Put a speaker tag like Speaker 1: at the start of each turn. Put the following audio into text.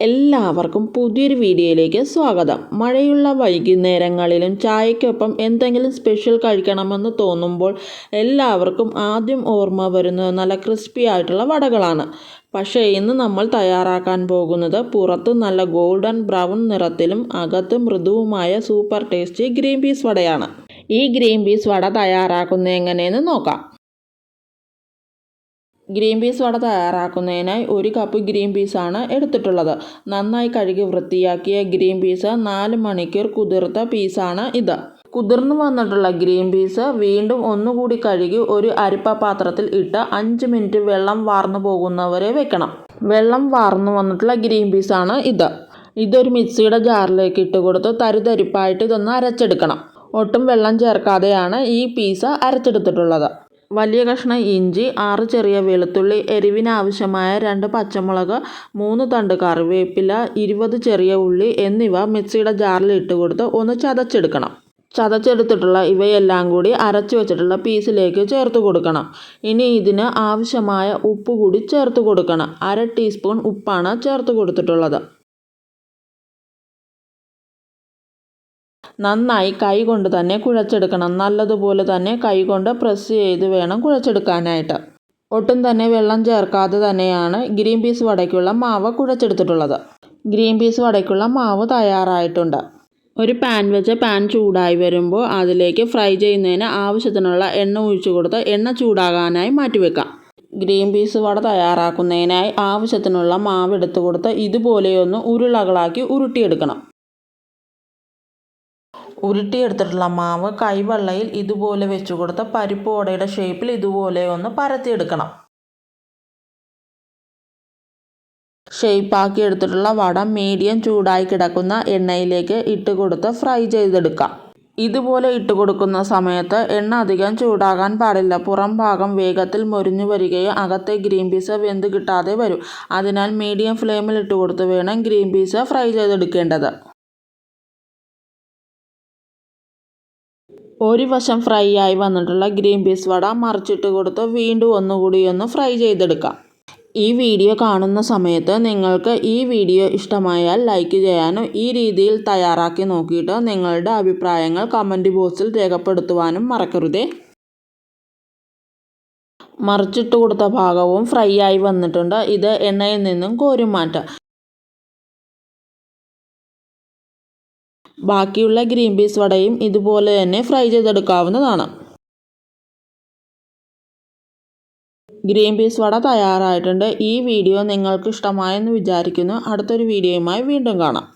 Speaker 1: എല്ലാവർക്കും പുതിയൊരു വീഡിയോയിലേക്ക് സ്വാഗതം. മഴയുള്ള വൈകുന്നേരങ്ങളിലും ചായക്കൊപ്പം എന്തെങ്കിലും സ്പെഷ്യൽ കഴിക്കണമെന്ന് തോന്നുമ്പോൾ എല്ലാവർക്കും ആദ്യം ഓർമ്മ വരുന്നത് നല്ല ക്രിസ്പി ആയിട്ടുള്ള വടകളാണ്. പക്ഷേ ഇന്ന് നമ്മൾ തയ്യാറാക്കാൻ പോകുന്നത് പുറത്ത് നല്ല ഗോൾഡൻ ബ്രൗൺ നിറത്തിലും അകത്ത് മൃദുവുമായ സൂപ്പർ ടേസ്റ്റി ഗ്രീൻ പീസ് വടയാണ്. ഈ ഗ്രീൻ പീസ് വട തയ്യാറാക്കുന്നത് എങ്ങനെയെന്ന് നോക്കാം. ഗ്രീൻ പീസ് വട തയ്യാറാക്കുന്നതിനായി 1 കപ്പ് ഗ്രീൻ പീസാണ് എടുത്തിട്ടുള്ളത്. നന്നായി കഴുകി വൃത്തിയാക്കിയ ഗ്രീൻ പീസ് 4 മണിക്കൂർ കുതിർത്ത പീസാണ് ഇത്. കുതിർന്നു വന്നിട്ടുള്ള ഗ്രീൻ പീസ് വീണ്ടും ഒന്നുകൂടി കഴുകി ഒരു അരിപ്പ പാത്രത്തിൽ ഇട്ട് 5 മിനിറ്റ് വെള്ളം വാർന്നു പോകുന്നവരെ വെക്കണം. വെള്ളം വാർന്നു വന്നിട്ടുള്ള ഗ്രീൻ പീസാണ് ഇത്. ഇതൊരു മിക്സിയുടെ ജാറിലേക്ക് ഇട്ട് കൊടുത്ത് തരിതരിപ്പായിട്ട് ഇതൊന്ന് അരച്ചെടുക്കണം. ഒട്ടും വെള്ളം ചേർക്കാതെയാണ് ഈ പീസ് അരച്ചെടുത്തിട്ടുള്ളത്. വലിയ കഷ്ണം ഇഞ്ചി, 6 ചെറിയ വെളുത്തുള്ളി, എരിവിനാവശ്യമായ 2 പച്ചമുളക്, 3 തണ്ട് കറിവേപ്പില, 20 ചെറിയ ഉള്ളി എന്നിവ മിക്സിയുടെ ജാറിൽ ഇട്ട് കൊടുത്ത് ഒന്ന് ചതച്ചെടുക്കണം. ചതച്ചെടുത്തിട്ടുള്ള ഇവയെല്ലാം കൂടി അരച്ചു വെച്ചിട്ടുള്ള പീസിലേക്ക് ചേർത്ത് കൊടുക്കണം. ഇനി ഇതിന് ആവശ്യമായ ഉപ്പ് കൂടി ചേർത്ത് കൊടുക്കണം. 1/2 ടീസ്പൂൺ ഉപ്പാണ് ചേർത്ത് കൊടുത്തിട്ടുള്ളത്. നന്നായി കൈ കൊണ്ട് തന്നെ കുഴച്ചെടുക്കണം. നല്ലതുപോലെ തന്നെ കൈ കൊണ്ട് പ്രസ് ചെയ്ത് വേണം കുഴച്ചെടുക്കാനായിട്ട്. ഒട്ടും തന്നെ വെള്ളം ചേർക്കാതെ തന്നെയാണ് ഗ്രീൻ പീസ് വടയ്ക്കുള്ള മാവ് കുഴച്ചെടുത്തിട്ടുള്ളത്. ഗ്രീൻ പീസ് വടയ്ക്കുള്ള മാവ് തയ്യാറായിട്ടുണ്ട്. ഒരു പാൻ വെച്ച് പാൻ ചൂടായി വരുമ്പോൾ അതിലേക്ക് ഫ്രൈ ചെയ്യുന്നതിന് ആവശ്യത്തിനുള്ള എണ്ണ ഒഴിച്ചു കൊടുത്ത് എണ്ണ ചൂടാകാനായി മാറ്റിവെക്കാം. ഗ്രീൻ പീസ് വട തയ്യാറാക്കുന്നതിനായി ആവശ്യത്തിനുള്ള മാവ് എടുത്തു കൊടുത്ത് ഇതുപോലെയൊന്ന് ഉരുളകളാക്കി ഉരുട്ടിയെടുക്കണം. ഉരുട്ടിയെടുത്തിട്ടുള്ള മാവ് കൈവെള്ളയിൽ ഇതുപോലെ വെച്ച് കൊടുത്ത് പരിപ്പ് വടയുടെ ഷേപ്പിൽ ഇതുപോലെ ഒന്ന് പരത്തിയെടുക്കണം. ഷേപ്പാക്കി എടുത്തിട്ടുള്ള വട മീഡിയം ചൂടായി കിടക്കുന്ന എണ്ണയിലേക്ക് ഇട്ട് കൊടുത്ത് ഫ്രൈ ചെയ്തെടുക്കാം. ഇതുപോലെ ഇട്ട് കൊടുക്കുന്ന സമയത്ത് എണ്ണ അധികം ചൂടാകാൻ പാടില്ല. പുറം ഭാഗം വേഗത്തിൽ മൊരിഞ്ഞു വരികയും അകത്തെ ഗ്രീൻ പീസ് വെന്ത് കിട്ടാതെ വരും. അതിനാൽ മീഡിയം ഫ്ലെയിമിൽ ഇട്ട് കൊടുത്ത് വേണം ഗ്രീൻ പീസ് ഫ്രൈ ചെയ്തെടുക്കേണ്ടത്. ഒരു വശം ഫ്രൈ ആയി വന്നിട്ടുള്ള ഗ്രീൻ പീസ് വട മറിച്ചിട്ട് കൊടുത്ത് വീണ്ടും ഒന്നുകൂടി ഒന്ന് ഫ്രൈ ചെയ്തെടുക്കാം. ഈ വീഡിയോ കാണുന്ന സമയത്ത് നിങ്ങൾക്ക് ഈ വീഡിയോ ഇഷ്ടമായാൽ ലൈക്ക് ചെയ്യാനും ഈ രീതിയിൽ തയ്യാറാക്കി നോക്കിയിട്ട് നിങ്ങളുടെ അഭിപ്രായങ്ങൾ കമൻറ്റ് ബോക്സിൽ രേഖപ്പെടുത്തുവാനും മറക്കരുതേ. മറിച്ചിട്ട് കൊടുത്ത ഭാഗവും ഫ്രൈ ആയി വന്നിട്ടുണ്ട്. ഇത് എണ്ണയിൽ നിന്നും കോരി മാറ്റാം. ബാക്കിയുള്ള ഗ്രീൻ പീസ് വടയും ഇതുപോലെ തന്നെ ഫ്രൈ ചെയ്തെടുക്കാവുന്നതാണ്. ഗ്രീൻ പീസ് വട തയ്യാറായിട്ടുണ്ട്. ഈ വീഡിയോ നിങ്ങൾക്ക് ഇഷ്ടമായെന്ന് വിചാരിക്കുന്നു. അടുത്തൊരു വീഡിയോയുമായി വീണ്ടും കാണാം.